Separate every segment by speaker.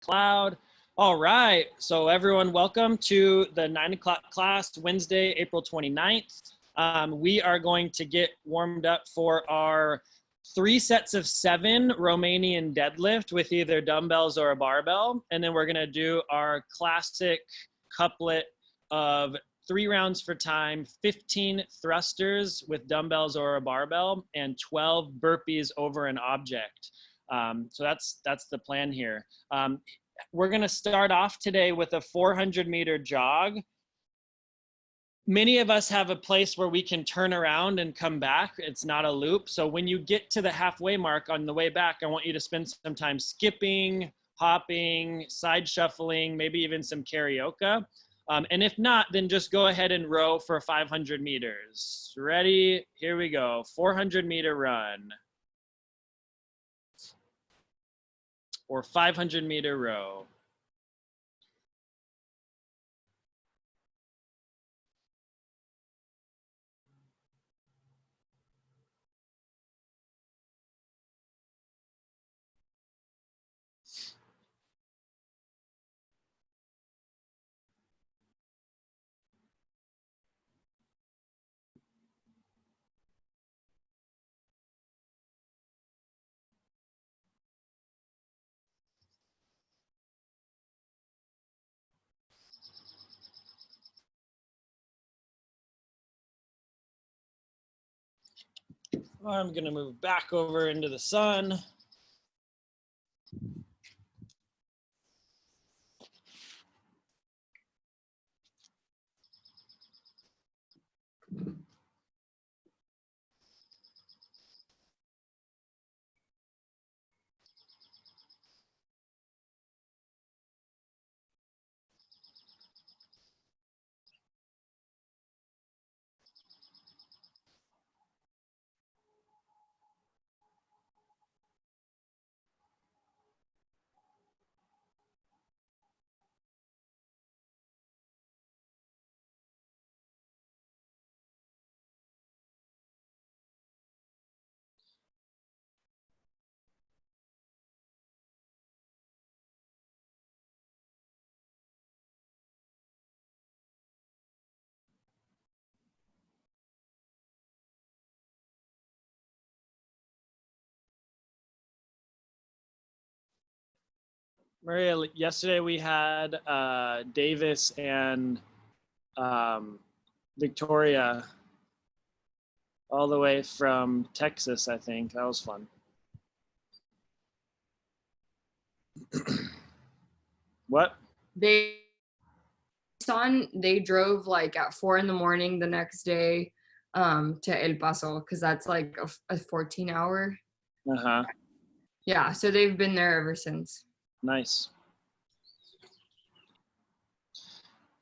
Speaker 1: Cloud. All right, so everyone, welcome to the 9 o'clock class, Wednesday, April 29th. We are going to get warmed up for our 3 sets of 7 Romanian deadlift with either dumbbells or a barbell. And then we're gonna do our classic couplet of 3 rounds for time, 15 thrusters with dumbbells or a barbell, and 12 burpees over an object. So that's the plan here. We're going to start off today with a 400-meter jog. Many of us have a place where we can turn around and come back. It's not a loop. So when you get to the halfway mark on the way back, I want you to spend some time skipping, hopping, side shuffling, maybe even some karaoke. And if not, then just go ahead and row for 500 meters. Ready? Here we go. 400-meter run. Or 500-meter row. I'm gonna move back over into the sun. Maria, yesterday we had Davis and Victoria all the way from Texas, I think. That was fun. What?
Speaker 2: They drove like at 4 in the morning the next day to El Paso, because that's like a 14-hour.
Speaker 1: Uh-huh.
Speaker 2: Yeah, so they've been there ever since.
Speaker 1: Nice.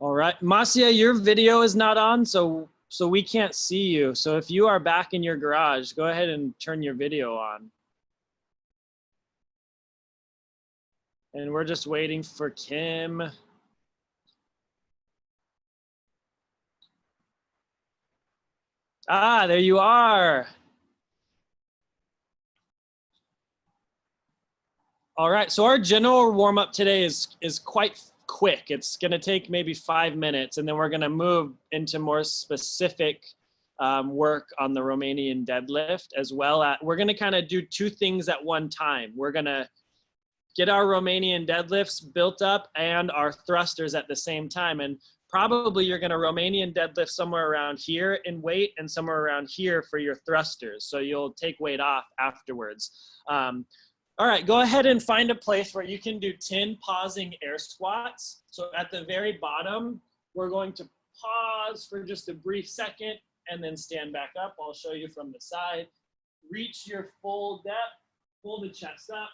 Speaker 1: All right, Marcia, your video is not on, so we can't see you. So if you are back in your garage, go ahead and turn your video on. And we're just waiting for Kim. Ah, there you are. All right, so our general warm-up today is quite quick. It's gonna take maybe 5 minutes, and then we're gonna move into more specific work on the Romanian deadlift, as well as, we're gonna kind of do 2 things at one time. We're gonna get our Romanian deadlifts built up and our thrusters at the same time. And probably you're gonna Romanian deadlift somewhere around here in weight and somewhere around here for your thrusters. So you'll take weight off afterwards. All right, go ahead and find a place where you can do 10 pausing air squats. So at the very bottom, we're going to pause for just a brief second and then stand back up. I'll show you from the side. Reach your full depth, pull the chest up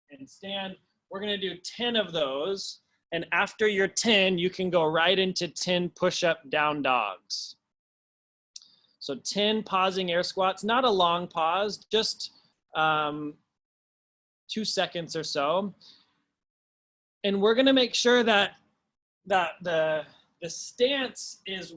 Speaker 1: and stand. We're gonna do 10 of those. And after your 10, you can go right into 10 push-up down dogs. So 10 pausing air squats, not a long pause, just 2 seconds or so. And we're gonna make sure that the stance is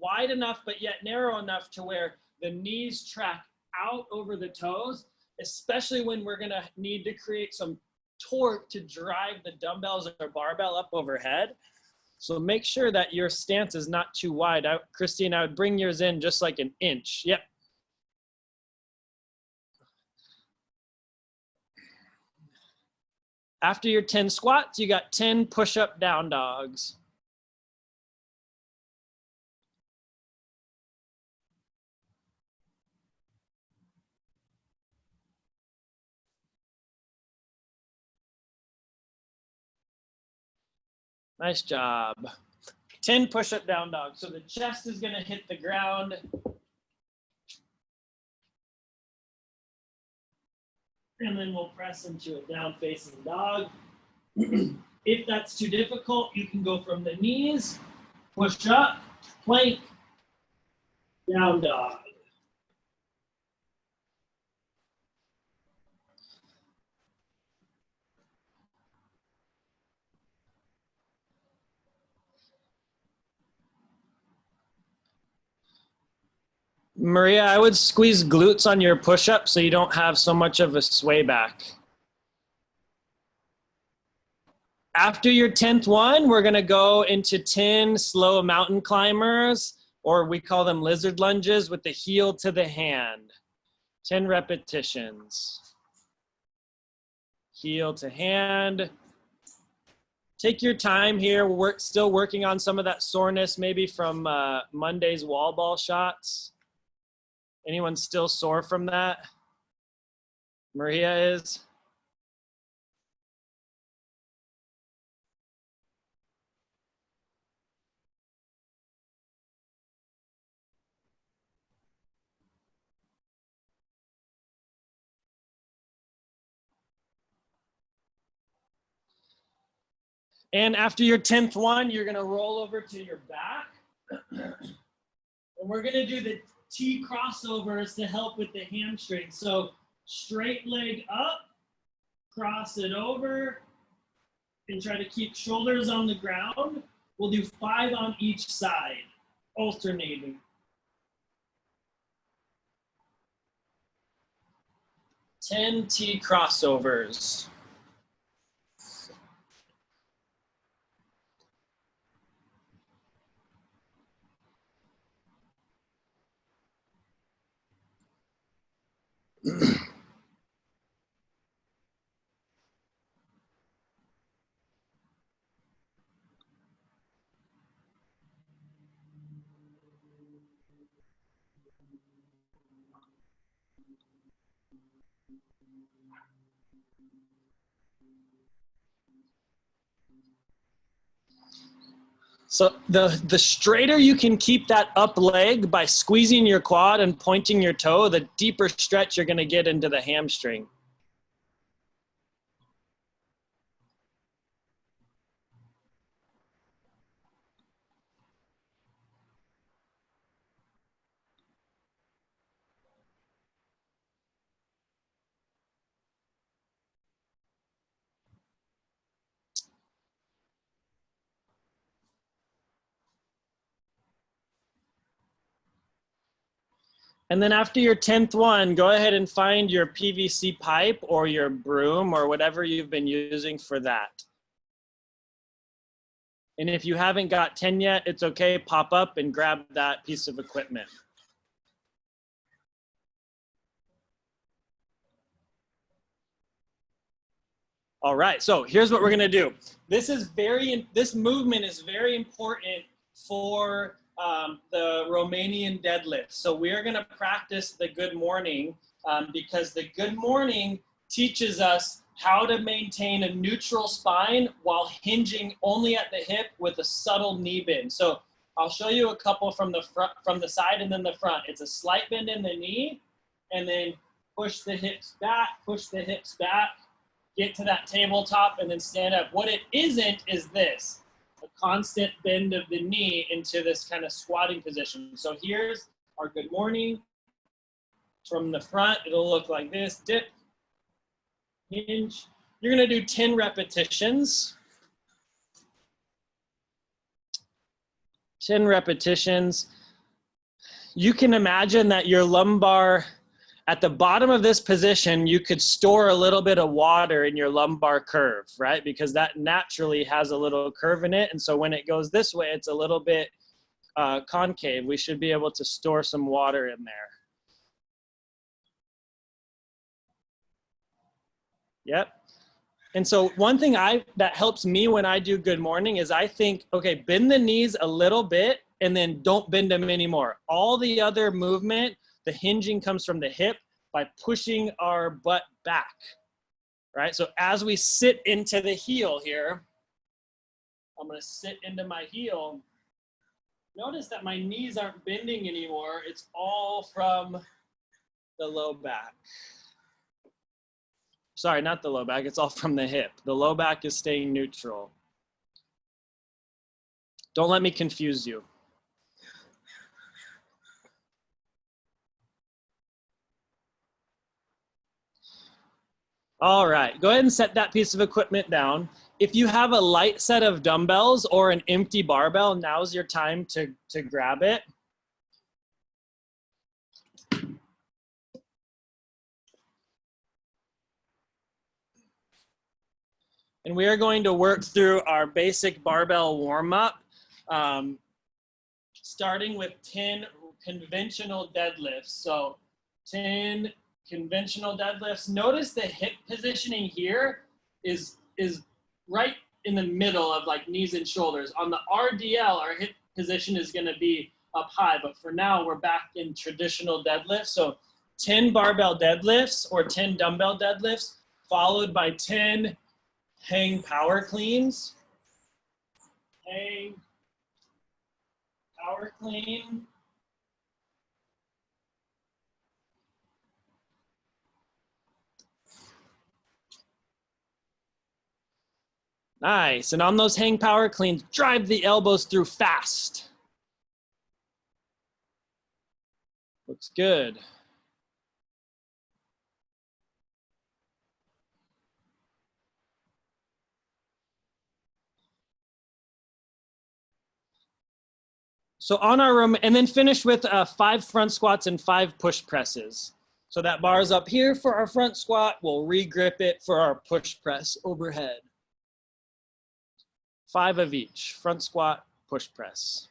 Speaker 1: wide enough but yet narrow enough to where the knees track out over the toes, especially when we're gonna need to create some torque to drive the dumbbells or barbell up overhead. So make sure that your stance is not too wide. Christine, I would bring yours in just like an inch. Yep. After your 10 squats, you got 10 push-up down dogs. Nice job. 10 push-up down dogs. So the chest is gonna hit the ground. And then we'll press into a down facing dog. If that's too difficult, you can go from the knees, push up, plank, down dog. Maria, I would squeeze glutes on your push-up so you don't have so much of a sway back. After your 10th one, we're gonna go into 10 slow mountain climbers, or we call them lizard lunges with the heel to the hand. 10 repetitions. Heel to hand. Take your time here. We're still working on some of that soreness maybe from Monday's wall ball shots. Anyone still sore from that? Maria is? And after your 10th one, you're gonna roll over to your back. And we're gonna do the T crossovers to help with the hamstring. So straight leg up, cross it over, and try to keep shoulders on the ground. We'll do 5 on each side, alternating. 10 T crossovers. So the straighter you can keep that up leg by squeezing your quad and pointing your toe, the deeper stretch you're gonna get into the hamstring. And then after your 10th one, go ahead and find your PVC pipe or your broom or whatever you've been using for that. And if you haven't got 10 yet, it's okay, pop up and grab that piece of equipment. All right, so here's what we're gonna do. This movement is very important for the Romanian deadlift. So we're gonna practice the good morning because the good morning teaches us how to maintain a neutral spine while hinging only at the hip with a subtle knee bend. So I'll show you a couple from the front, from the side and then the front. It's a slight bend in the knee and then push the hips back, get to that tabletop and then stand up. What it isn't is this, a constant bend of the knee into this kind of squatting position. So here's our good morning. From the front, it'll look like this, dip, hinge. You're gonna do 10 repetitions. 10 repetitions. You can imagine that your lumbar At the bottom of this position, you could store a little bit of water in your lumbar curve, right? Because that naturally has a little curve in it. And so when it goes this way, it's a little bit concave. We should be able to store some water in there. Yep. And so one thing that helps me when I do good morning is I think, okay, bend the knees a little bit and then don't bend them anymore. All the other movement, the hinging comes from the hip by pushing our butt back, right? So as we sit into the heel here, I'm gonna sit into my heel. Notice that my knees aren't bending anymore. It's all from the low back. Sorry, not the low back, it's all from the hip. The low back is staying neutral. Don't let me confuse you. All right, go ahead and set that piece of equipment down. If you have a light set of dumbbells or an empty barbell, now's your time to grab it. And we are going to work through our basic barbell warm-up, starting with 10 conventional deadlifts. So 10 conventional deadlifts. Notice the hip positioning here is right in the middle of like knees and shoulders. On the RDL, our hip position is gonna be up high, but for now we're back in traditional deadlifts. So 10 barbell deadlifts or 10 dumbbell deadlifts, followed by 10 hang power cleans. Hang power clean. Nice, and on those hang power cleans, drive the elbows through fast. Looks good. So on our room, and then finish with 5 front squats and 5 push presses. So that bar's up here for our front squat. We'll re-grip it for our push press overhead. 5 of each, front squat, push press.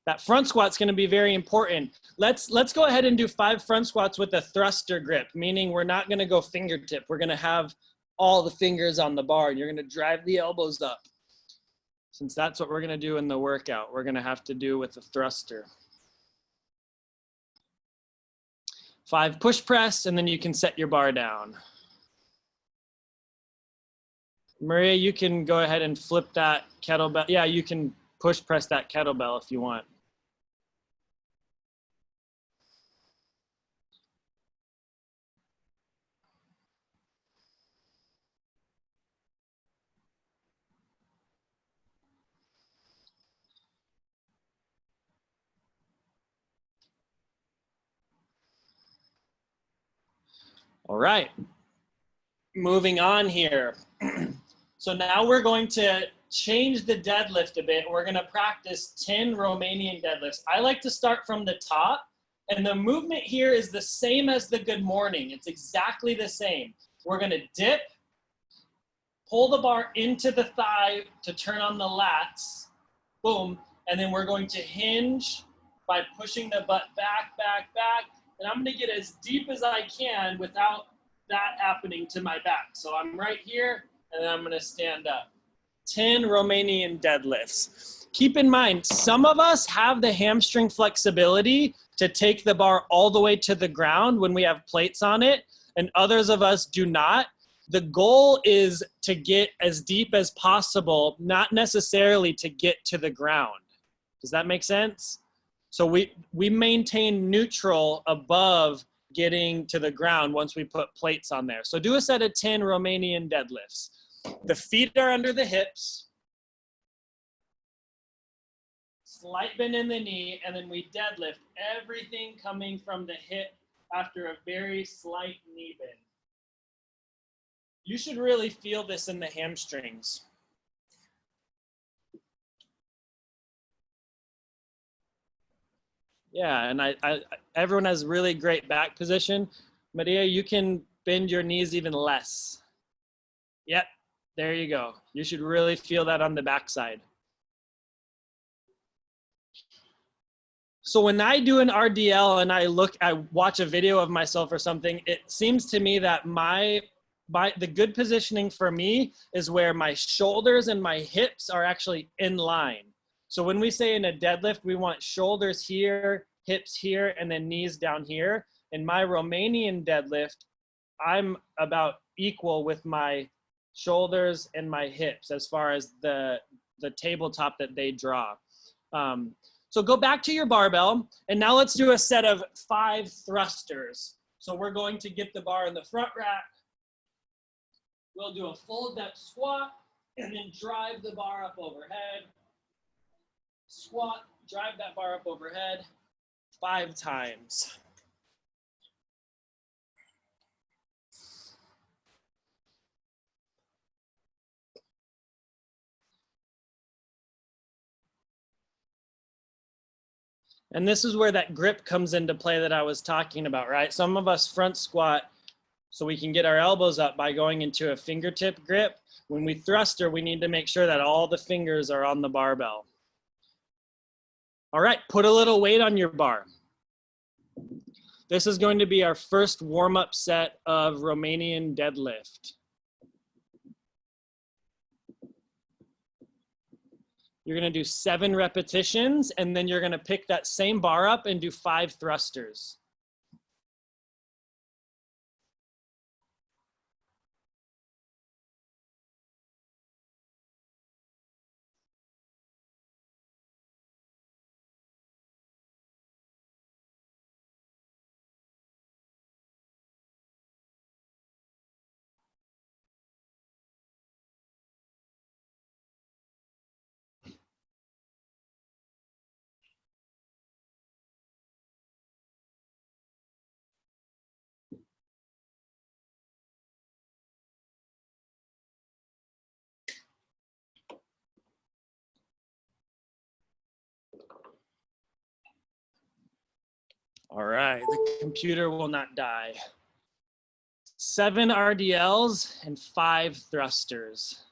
Speaker 1: That front squat's gonna be very important. Let's go ahead and do 5 front squats with a thruster grip, meaning we're not gonna go fingertip. We're gonna have all the fingers on the bar and you're gonna drive the elbows up. Since that's what we're gonna do in the workout, we're gonna have to do with the thruster. 5 push press, and then you can set your bar down. Maria, you can go ahead and flip that kettlebell. Yeah, you can push press that kettlebell if you want. All right, moving on here. So now we're going to change the deadlift a bit. We're gonna practice 10 Romanian deadlifts. I like to start from the top, and the movement here is the same as the good morning. It's exactly the same. We're gonna dip, pull the bar into the thigh to turn on the lats, boom, and then we're going to hinge by pushing the butt back, back, back, and I'm gonna get as deep as I can without that happening to my back. So I'm right here, and then I'm gonna stand up. 10 Romanian deadlifts. Keep in mind, some of us have the hamstring flexibility to take the bar all the way to the ground when we have plates on it, and others of us do not. The goal is to get as deep as possible, not necessarily to get to the ground. Does that make sense? So we maintain neutral above getting to the ground once we put plates on there. So do a set of 10 Romanian deadlifts. The feet are under the hips. Slight bend in the knee, and then we deadlift everything coming from the hip after a very slight knee bend. You should really feel this in the hamstrings. Yeah, and everyone has really great back position. Maria, you can bend your knees even less. Yep, there you go. You should really feel that on the backside. So when I do an RDL and I watch a video of myself or something, it seems to me that the good positioning for me is where my shoulders and my hips are actually in line. So when we say in a deadlift, we want shoulders here, hips here, and then knees down here. In my Romanian deadlift, I'm about equal with my shoulders and my hips as far as the tabletop that they draw. So go back to your barbell, and now let's do a set of 5 thrusters. So we're going to get the bar in the front rack. We'll do a full depth squat, and then drive the bar up overhead. Squat, drive that bar up overhead 5 times. And this is where that grip comes into play that I was talking about, right? Some of us front squat so we can get our elbows up by going into a fingertip grip. When we thruster, we need to make sure that all the fingers are on the barbell. All right, put a little weight on your bar. This is going to be our first warm-up set of Romanian deadlift. You're gonna do 7 repetitions, and then you're gonna pick that same bar up and do 5 thrusters. All right, the computer will not die. 7 RDLs and 5 thrusters.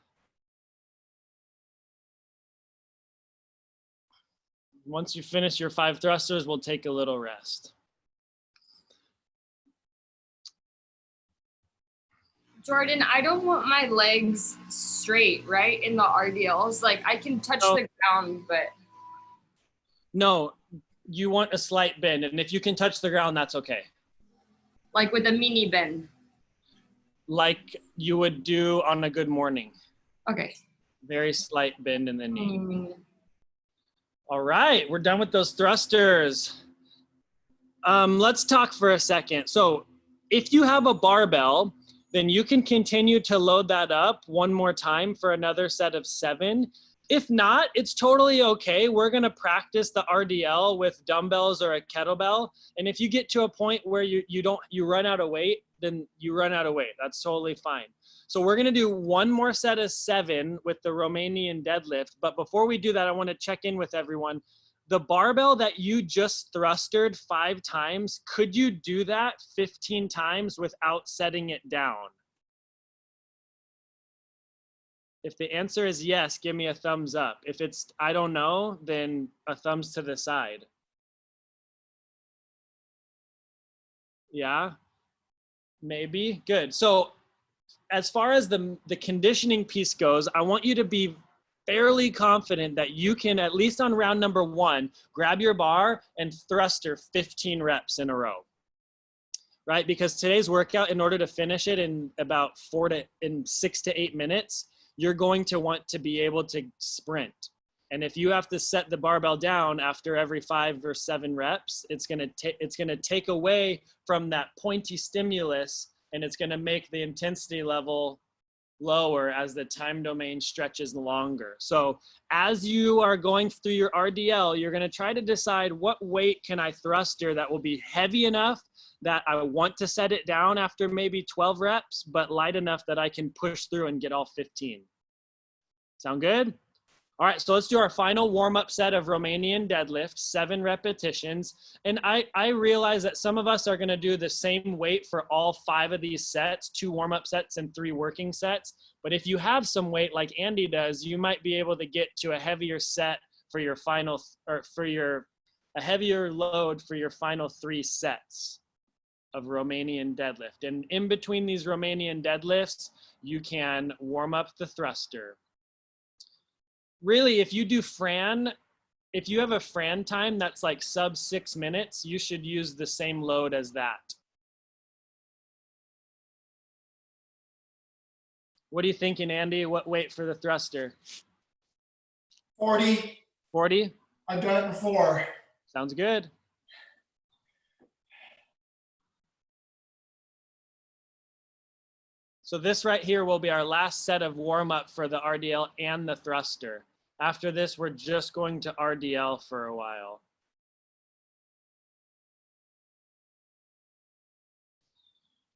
Speaker 1: Once you finish your 5 thrusters, we'll take a little rest.
Speaker 2: Jordan, I don't want my legs straight, right? In the RDLs. Like I can touch the ground, but.
Speaker 1: No, you want a slight bend. And if you can touch the ground, that's okay.
Speaker 2: Like with a mini bend.
Speaker 1: Like you would do on a good morning.
Speaker 2: Okay.
Speaker 1: Very slight bend in the knee. All right, we're done with those thrusters. Let's talk for a second. So if you have a barbell, then you can continue to load that up one more time for another set of 7. If not, it's totally okay. We're gonna practice the RDL with dumbbells or a kettlebell. And if you get to a point where you run out of weight, then you run out of weight. That's totally fine. So we're gonna do one more set of 7 with the Romanian deadlift. But before we do that, I wanna check in with everyone. The barbell that you just thrustered 5 times, could you do that 15 times without setting it down? If the answer is yes, give me a thumbs up. If it's, I don't know, then a thumbs to the side. Yeah, maybe, good. So as far as the conditioning piece goes, I want you to be fairly confident that you can, at least on round number 1, grab your bar and thruster 15 reps in a row, right? Because today's workout, in order to finish it in about 6 to 8 minutes, you're going to want to be able to sprint. And if you have to set the barbell down after every 5 or 7 reps, it's gonna take away from that pointy stimulus, and it's gonna make the intensity level lower as the time domain stretches longer. So as you are going through your RDL, you're gonna try to decide what weight can I thruster that will be heavy enough that I want to set it down after maybe 12 reps, but light enough that I can push through and get all 15. Sound good? All right, so let's do our final warm-up set of Romanian deadlift, 7 repetitions. And I realize that some of us are gonna do the same weight for all 5 of these sets, 2 warm-up sets and 3 working sets. But if you have some weight like Andy does, you might be able to get to a heavier set for your final, or a heavier load for your final 3 sets of Romanian deadlift. And in between these Romanian deadlifts, you can warm up the thruster. Really, if you do Fran, if you have a Fran time that's like sub 6 minutes, you should use the same load as that. What are you thinking, Andy? What weight for the thruster?
Speaker 3: 40.
Speaker 1: 40?
Speaker 3: I've done it before.
Speaker 1: Sounds good. So this right here will be our last set of warm up for the RDL and the thruster. After this, we're just going to RDL for a while.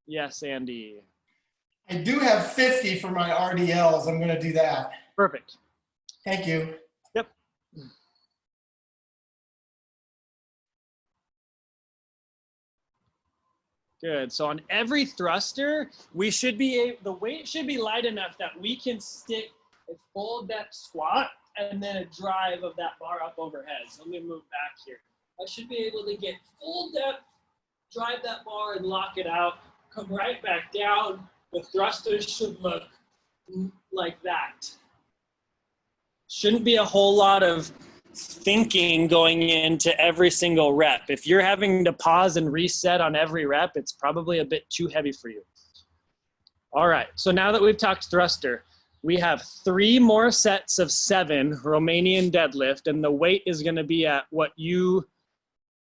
Speaker 1: Yes, Andy.
Speaker 3: I do have 50 for my RDLs. I'm going to do that.
Speaker 1: Perfect.
Speaker 3: Thank you.
Speaker 1: Yep. Good. So on every thruster, we should be the weight should be light enough that we can stick a full depth squat and then a drive of that bar up overhead. So let me move back here. I should be able to get full depth, drive that bar and lock it out, come right back down. The thrusters should look like that. Shouldn't be a whole lot of thinking going into every single rep. If you're having to pause and reset on every rep, it's probably a bit too heavy for you. All right, so now that we've talked thruster, we have 3 more sets of 7 Romanian deadlift, and the weight is gonna be at what you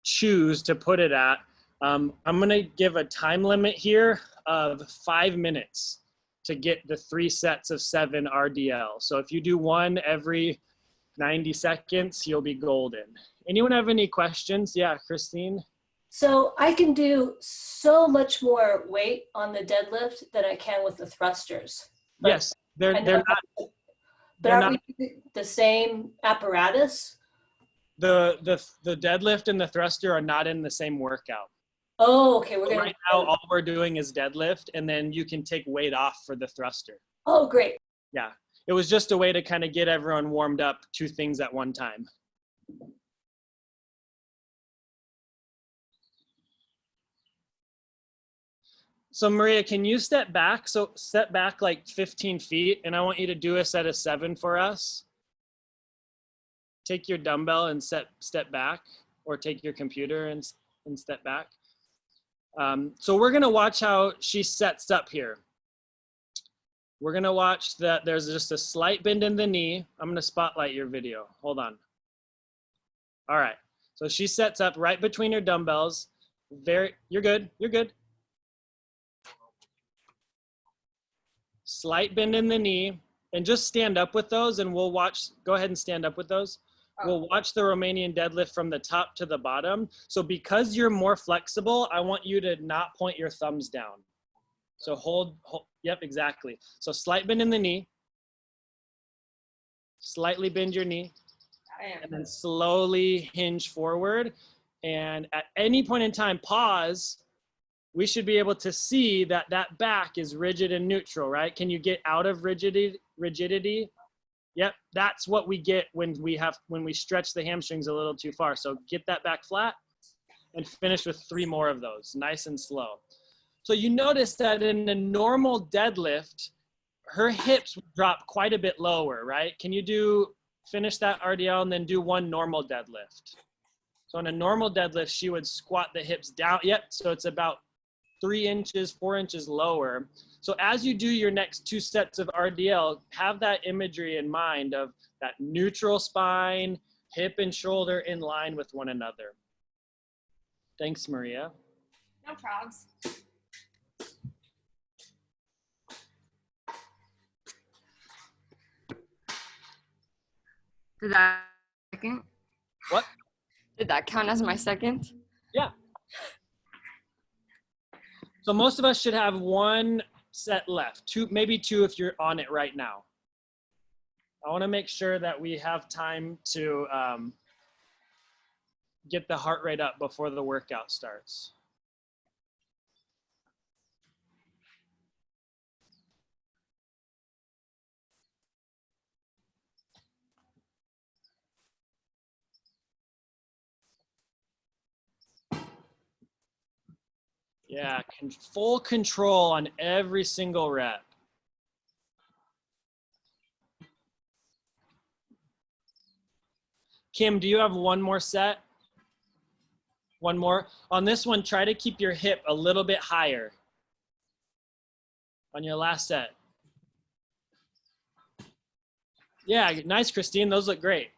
Speaker 1: choose to put it at. I'm gonna give a time limit here of 5 minutes to get the 3 sets of 7 RDL. So if you do one every 90 seconds, you'll be golden. Anyone have any questions? Yeah, Christine?
Speaker 4: So I can do so much more weight on the deadlift than I can with the thrusters. But
Speaker 1: Yes, they're not.
Speaker 4: But are we using the same apparatus?
Speaker 1: The deadlift and the thruster are not in the same workout.
Speaker 4: Oh, okay. We're
Speaker 1: So
Speaker 4: gonna.
Speaker 1: right now, all we're doing is deadlift, and then you can take weight off for the thruster.
Speaker 4: Oh, great.
Speaker 1: Yeah, it was just a way to kind of get everyone warmed up 2 things at one time. So Maria, can you step back? So step back like 15 feet, and I want you to do a set of 7 for us. Take your dumbbell and step back, or take your computer and step back. So we're gonna watch how she sets up here. We're gonna watch that there's just a slight bend in the knee. I'm gonna spotlight your video, hold on. All right, so she sets up right between her dumbbells. You're good, you're good. Slight bend in the knee, and just stand up with those, and we'll watch, go ahead and stand up with those. We'll watch the Romanian deadlift from the top to the bottom. So because you're more flexible, I want you to not point your thumbs down. So hold, yep, exactly. So slight bend in the knee, slightly bend your knee, and then slowly hinge forward. And at any point in time, pause. We should be able to see that that back is rigid and neutral, right? Can you get out of rigidity? Yep, that's what we get when we stretch the hamstrings a little too far. So get that back flat and finish with 3 more of those, nice and slow. So you notice that in a normal deadlift, her hips drop quite a bit lower, right? Can you finish that RDL and then do 1 normal deadlift? So in a normal deadlift, she would squat the hips down. Yep, so it's about 3 inches, 4 inches lower. So as you do your next 2 sets of RDL, have that imagery in mind of that neutral spine, hip and shoulder in line with one another. Thanks, Maria.
Speaker 2: No probs. Did that second?
Speaker 1: What?
Speaker 2: Did that count as my second?
Speaker 1: Yeah. So most of us should have 1 set left, 2, maybe 2 if you're on it right now. I want to make sure that we have time to get the heart rate up before the workout starts. Yeah, full control on every single rep. Kim, do you have one more set? One more. On this one, try to keep your hip a little bit higher on your last set. Yeah, nice, Christine. Those look great.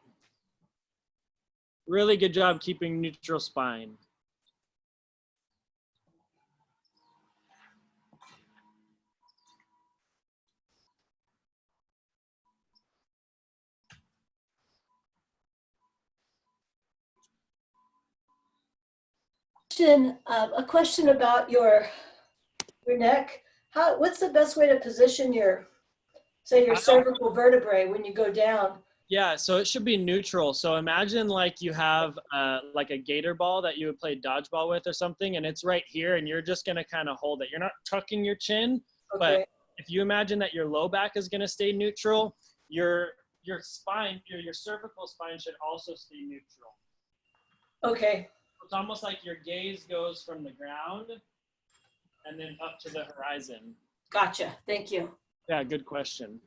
Speaker 1: Really good job keeping neutral spine.
Speaker 4: A question about your neck. What's the best way to position your, say, your cervical vertebrae when you go down?
Speaker 1: Yeah, so it should be neutral. So imagine like you have like a gator ball that you would play dodgeball with or something, and it's right here, and you're just gonna kind of hold it. You're not tucking your chin,
Speaker 4: Okay.
Speaker 1: but if you imagine that your low back is gonna stay neutral, your spine, your cervical spine should also stay neutral.
Speaker 4: Okay.
Speaker 1: It's almost like your gaze goes from the ground and then up to the horizon.
Speaker 4: Gotcha. Thank you.
Speaker 1: Yeah, good question.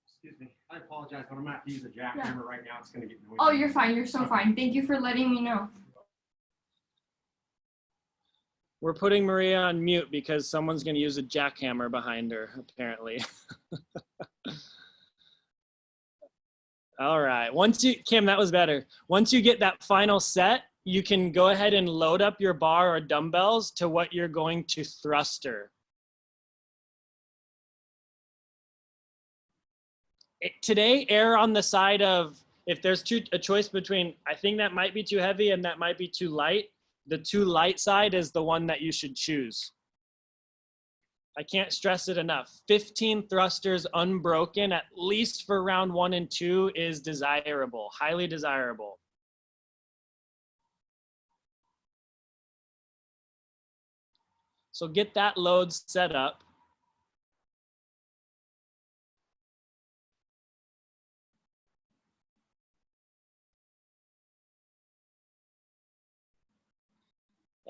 Speaker 5: Excuse me. I apologize, but I'm gonna have to use a jackhammer right now. It's gonna get noisy.
Speaker 2: Oh, you're fine. You're so fine. Thank you for letting me know.
Speaker 1: We're putting Maria on mute because someone's going to use a jackhammer behind her, apparently. All right. Kim, that was better. Once you get that final set, you can go ahead and load up your bar or dumbbells to what you're going to thruster. Today, err on the side of, if there's a choice between, I think that might be too heavy and that might be too light, the too light side is the one that you should choose. I can't stress it enough. 15 thrusters unbroken, at least for round 1 and 2, is desirable, highly desirable. So get that load set up.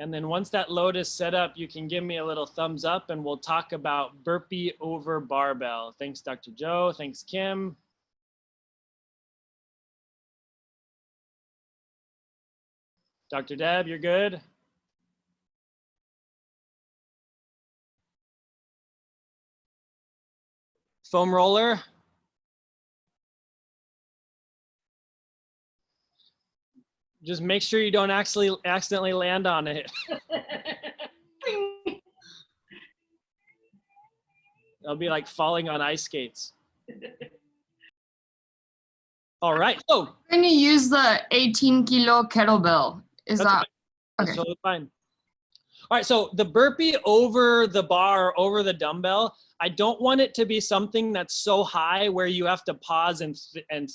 Speaker 1: And then once that load is set up, you can give me a little thumbs up and we'll talk about burpee over barbell. Thanks, Dr. Joe. Thanks, Kim. Dr. Deb, you're good? Foam roller? Just make sure you don't actually accidentally land on it. It'll be like falling on ice skates. All right. Oh,
Speaker 2: I'm going to use the 18-kilo kettlebell. Is that
Speaker 1: that's
Speaker 2: okay?
Speaker 1: totally fine. All right. So the burpee over the bar, over the dumbbell, I don't want it to be something that's so high where you have to pause and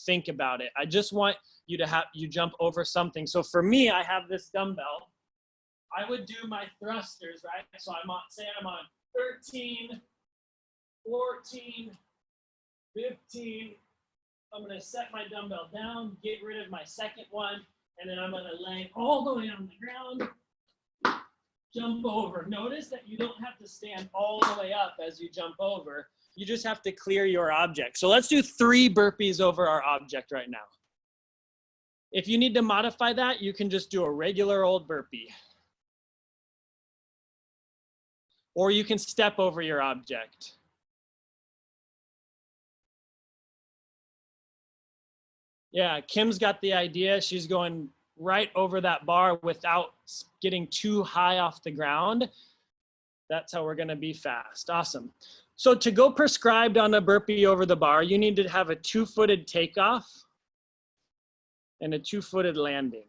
Speaker 1: think about it. I just want you to you jump over something. So for me, I have this dumbbell. I would do my thrusters, right? So I'm on, say I'm on 13, 14, 15. I'm gonna set my dumbbell down, get rid of my second one, and then I'm gonna lay all the way on the ground, jump over. Notice that you don't have to stand all the way up as you jump over. You just have to clear your object. So let's do 3 burpees over our object right now. If you need to modify that, you can just do a regular old burpee. Or you can step over your object. Yeah, Kim's got the idea. She's going right over that bar without getting too high off the ground. That's how we're gonna be fast. Awesome. So to go prescribed on a burpee over the bar, you need to have a 2-footed takeoff and a 2-footed landing.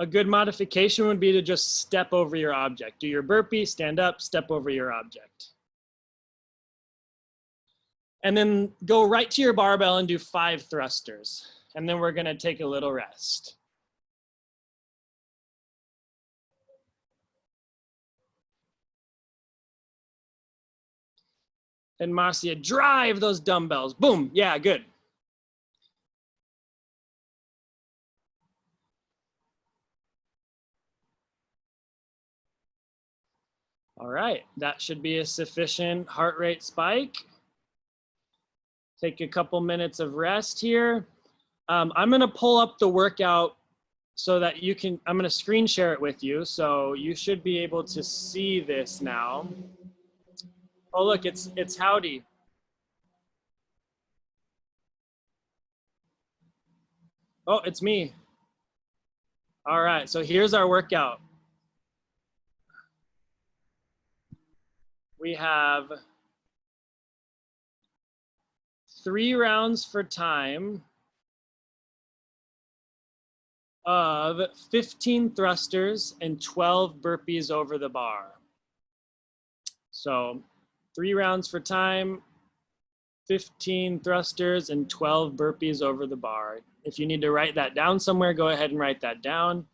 Speaker 1: a good modification would be to just step over your object. Do your burpee, stand up, step over your object. And then go right to your barbell and do 5 thrusters. And then we're gonna take a little rest. And Marcia, drive those dumbbells. Boom, yeah, good. All right, that should be a sufficient heart rate spike. Take a couple minutes of rest here. I'm gonna pull up the workout so that you can, I'm gonna screen share it with you. So you should be able to see this now. Oh, look, it's Howdy. Oh, it's me. All right, so here's our workout. We have 3 rounds for time of 15 thrusters and 12 burpees over the bar. So 3 rounds for time, 15 thrusters and 12 burpees over the bar. If you need to write that down somewhere, go ahead and write that down.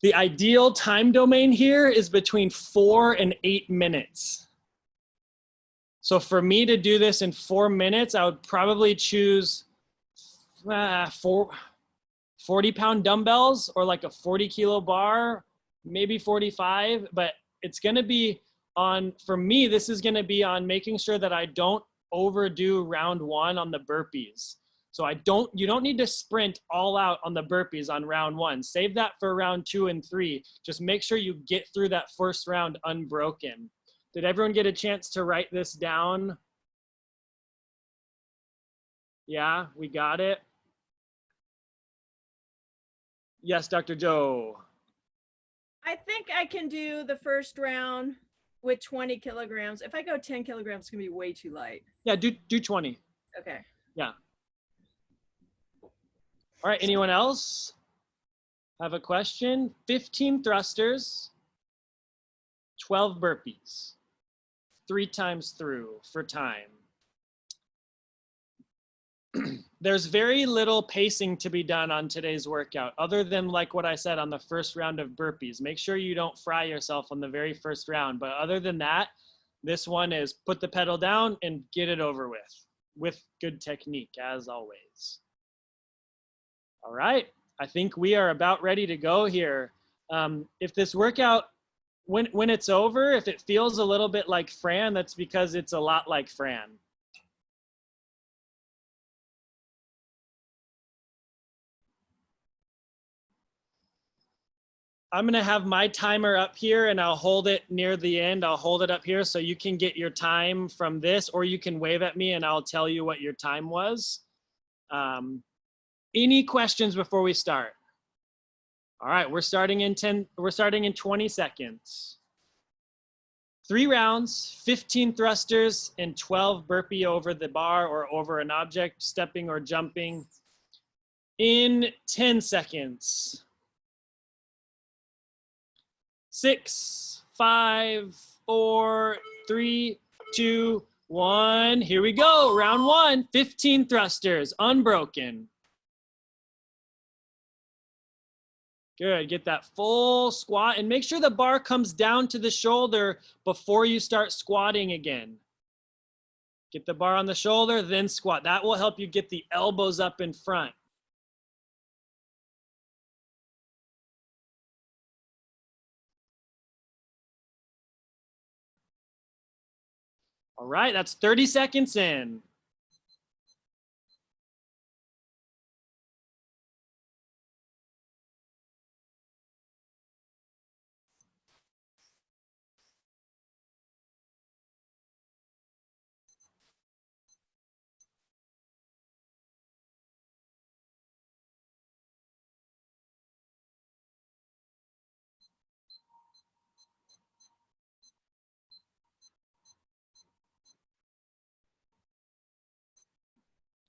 Speaker 1: The ideal time domain here is between 4 and 8 minutes. So for me to do this in 4 minutes, I would probably choose 40-pound dumbbells or like a 40-kilo bar, maybe 45, but it's gonna be on, for me, this is gonna be on making sure that I don't overdo round 1 on the burpees. So you don't need to sprint all out on the burpees on round 1. Save that for round 2 and 3. Just make sure you get through that first round unbroken. Did everyone get a chance to write this down? Yeah, we got it. Yes, Dr. Joe.
Speaker 6: I think I can do the first round with 20 kilograms. If I go 10 kilograms, it's gonna be way too light.
Speaker 1: Yeah, do 20.
Speaker 6: Okay.
Speaker 1: Yeah. All right, anyone else have a question? 15 thrusters, 12 burpees, 3 times through for time. There's very little pacing to be done on today's workout, other than like what I said on the first round of burpees. Make sure you don't fry yourself on the very first round. But other than that, this one is put the pedal down and get it over with good technique, as always. All right, I think we are about ready to go here. If this workout, when it's over, if it feels a little bit like Fran, that's because it's a lot like Fran. I'm gonna have my timer up here and I'll hold it near the end. I'll hold it up here so you can get your time from this, or you can wave at me and I'll tell you what your time was. Any questions before we start? All right, we're starting in 20 seconds. 3 rounds, 15 thrusters and 12 burpee over the bar or over an object, stepping or jumping in 10 seconds. 6, 5, 4, 3, 2, 1. Here we go. Round 1, 15 thrusters, unbroken. Good, get that full squat and make sure the bar comes down to the shoulder before you start squatting again. Get the bar on the shoulder, then squat. That will help you get the elbows up in front. All right, that's 30 seconds in.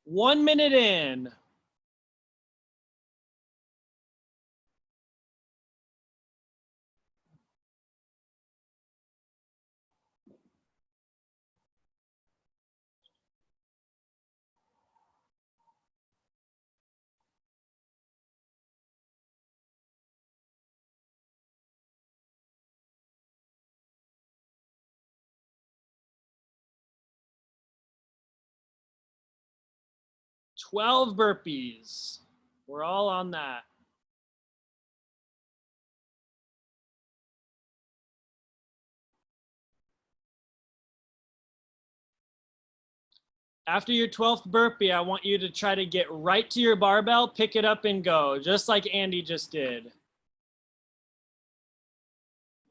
Speaker 1: One minute in. 12 burpees. We're all on that. After your 12th burpee, I want you to try to get right to your barbell, pick it up and go, just like Andy just did.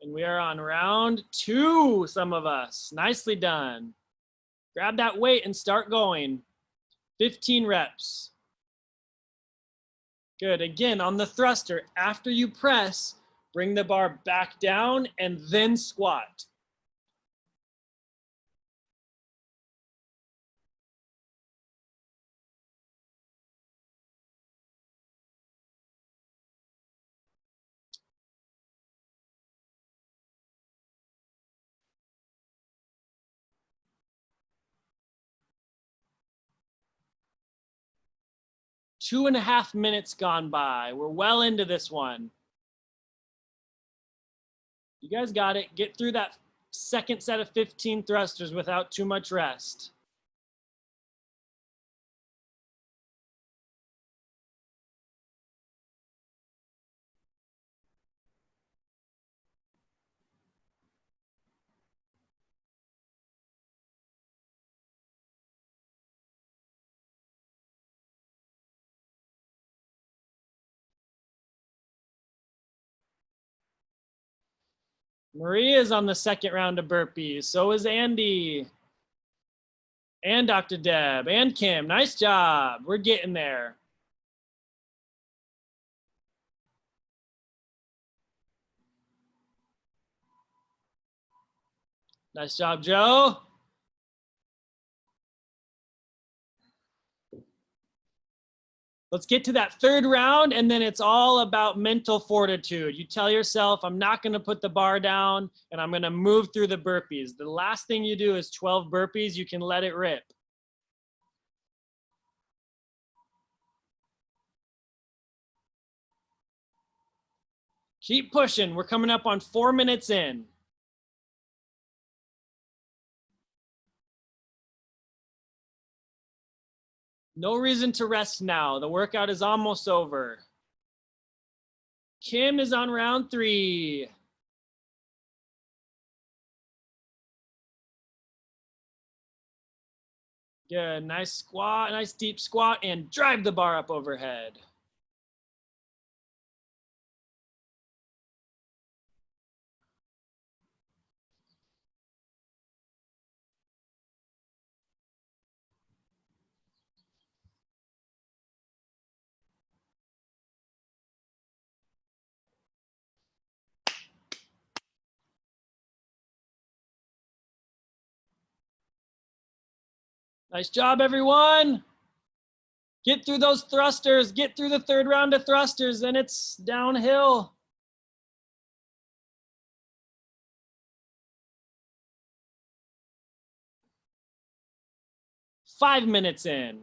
Speaker 1: And we are on round 2, some of us. Nicely done. Grab that weight and start going. 15 reps. Good. Again, on the thruster, after you press, bring the bar back down and then squat. Two and a half minutes gone by. We're well into this one. You guys got it. Get through that second set of 15 thrusters without too much rest. Maria's on the second round of burpees. So is Andy. And Dr. Deb and Kim. Nice job. We're getting there. Nice job, Joe. Let's get to that third round, and then it's all about mental fortitude. You tell yourself, I'm not going to put the bar down, and I'm going to move through the burpees. The last thing you do is 12 burpees. You can let it rip. Keep pushing. We're coming up on 4 minutes in. No reason to rest now. The workout is almost over. Kim is on round 3. Good, nice squat, nice deep squat, and drive the bar up overhead. Nice job, everyone. Get through those thrusters. Get through the third round of thrusters, and it's downhill. Five minutes in.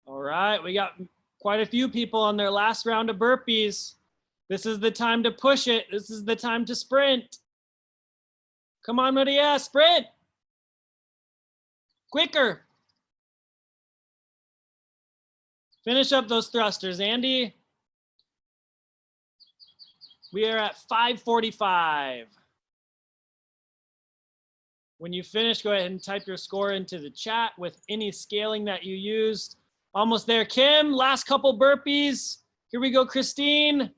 Speaker 1: All right, we got quite a few people on their last round of burpees. This is the time to push it. This is the time to sprint. Come on, Maria, sprint. Quicker. Finish up those thrusters, Andy. We are at 5:45. When you finish, go ahead and type your score into the chat with any scaling that you used. Almost there, Kim. Last couple burpees. Here we go, Christine.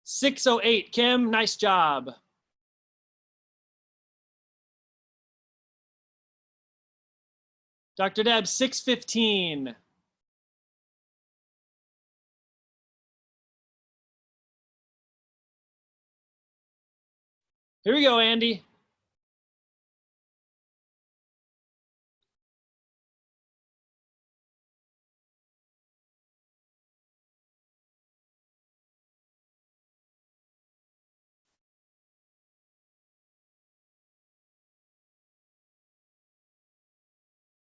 Speaker 1: .608, Kim, nice job. Dr. Deb, 6:15. Here we go, Andy.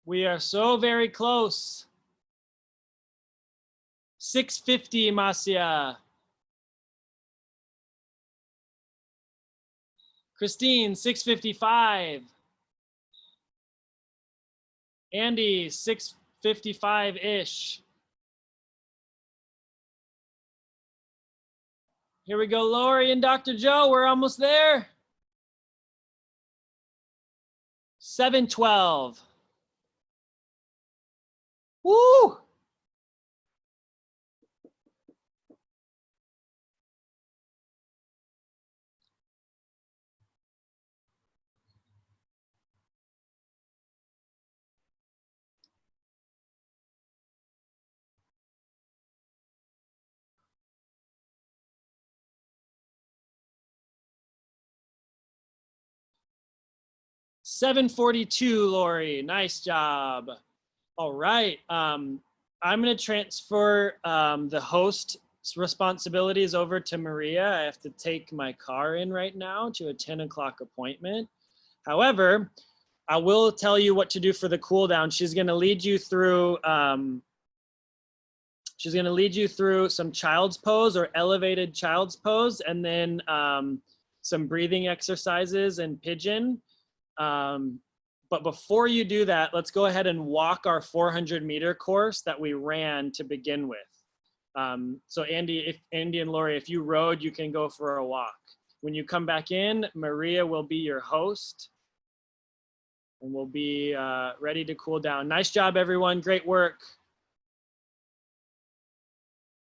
Speaker 1: We are so very close. 650, Marcia. Christine, 655. Andy, 655-ish. Here we go, Lori and Dr. Joe, we're almost there. 712. Woo! $742, Lori. Nice job. All right. I'm going to transfer the host responsibilities over to Maria. I have to take my car in right now to a 10 o'clock appointment. However, I will tell you what to do for the cool down. She's going to lead you through some child's pose or elevated child's pose, and then some breathing exercises and pigeon. But before you do that, let's go ahead and walk our 400-meter course that we ran to begin with. So Andy and Lori, if you rode, you can go for a walk. When you come back in, Maria will be your host, and we'll be ready to cool down. Nice job, everyone. Great work.